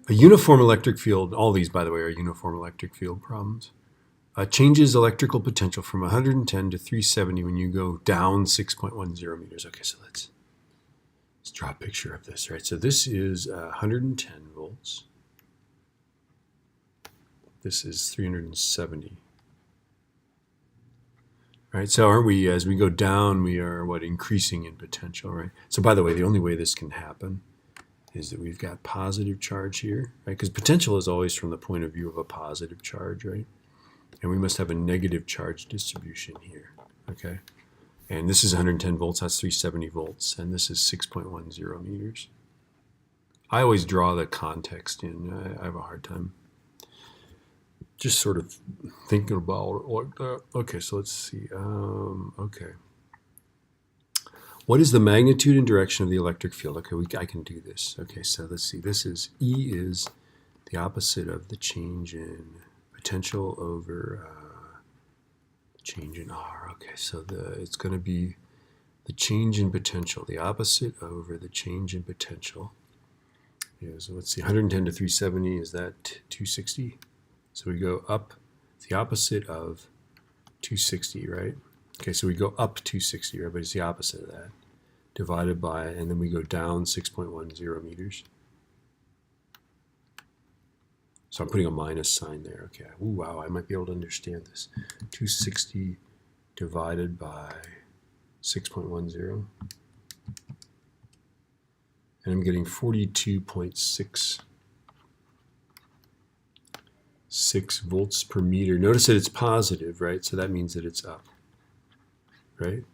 A uniform electric field, all these, by the way, are uniform electric field problems, changes electrical potential from 110 to 370 when you go down 6.10 meters. Okay, so let's draw a picture of this, right? So this is 110 volts. This is 370. Right, so aren't we, as we go down, we are, what, increasing in potential, right? So by the way, the only way this can happen is that we've got positive charge here, right? Because potential is always from the point of view of a positive charge, right? And we must have a negative charge distribution here, okay? And this is 110 volts, that's 370 volts, and this is 6.10 meters. I always draw the context in. I have a hard time just sort of thinking about it like that. Okay, so let's see. Okay. What is the magnitude and direction of the electric field? Okay, I can do this. Okay, so let's see. This is E is the opposite of the change in potential over change in R. Okay, so it's going to be the change in potential. The opposite over the change in potential is, let's see, 110 to 370, is that 260? So we go up, the opposite of 260, right? Okay, so we go up 260, right? But it's the opposite of that. Divided by, and then we go down 6.10 meters. So I'm putting a minus sign there. Okay, ooh, wow, I might be able to understand this. 260 divided by 6.10. And I'm getting 42.66 volts per meter. Notice that it's positive, right? So that means that it's up, right?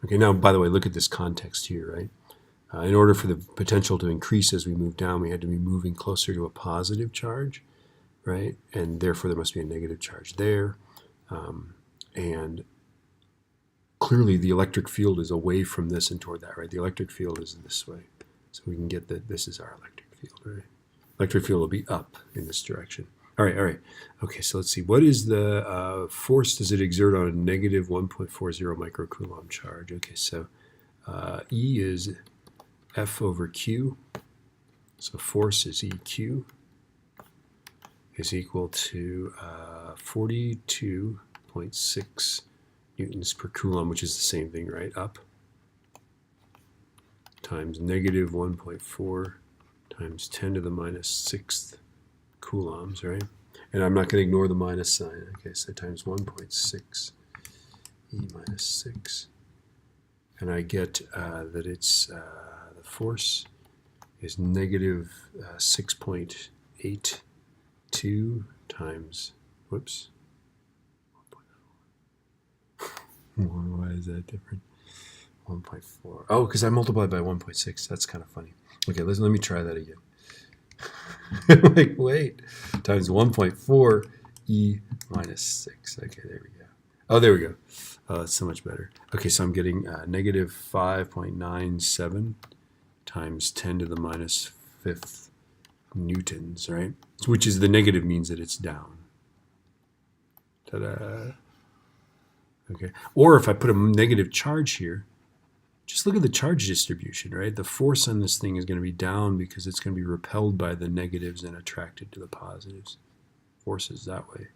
Okay, now, by the way, look at this context here, right? In order for the potential to increase as we move down, we had to be moving closer to a positive charge, right? And therefore, there must be a negative charge there. And clearly, the electric field is away from this and toward that, right? The electric field is this way. So we can get that this is our electric field, right? Electric field will be up in this direction. All right. Okay, so let's see. What is the force does it exert on a negative 1.40 microcoulomb charge? Okay, so E is F over Q. So force is EQ is equal to 42.6 newtons per coulomb, which is the same thing, right? Up times negative 1.4 times 10 to the minus 6th coulombs, right? And I'm not going to ignore the minus sign. Okay, so times 1.6 E minus 6. And I get that it's the force is negative 6.82 times, whoops. Why is that different? 1.4. Oh, because I multiplied by 1.6. That's kind of funny. Okay, let me try that again. Like, wait, times 1.4 E minus 6. Okay, there we go. Oh, there we go. Oh, that's so much better. Okay, so I'm getting negative 5.97 times 10 to the minus 5th newtons, right? Which is the negative means that it's down. Ta-da. Okay, or if I put a negative charge here, just look at the charge distribution, right? The force on this thing is going to be down because it's going to be repelled by the negatives and attracted to the positives. Forces that way.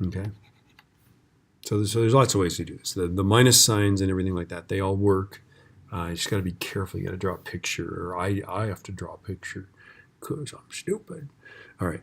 Okay? So there's lots of ways to do this. The minus signs and everything like that, they all work. You just got to be careful. You got to draw a picture, or I have to draw a picture because I'm stupid. All right.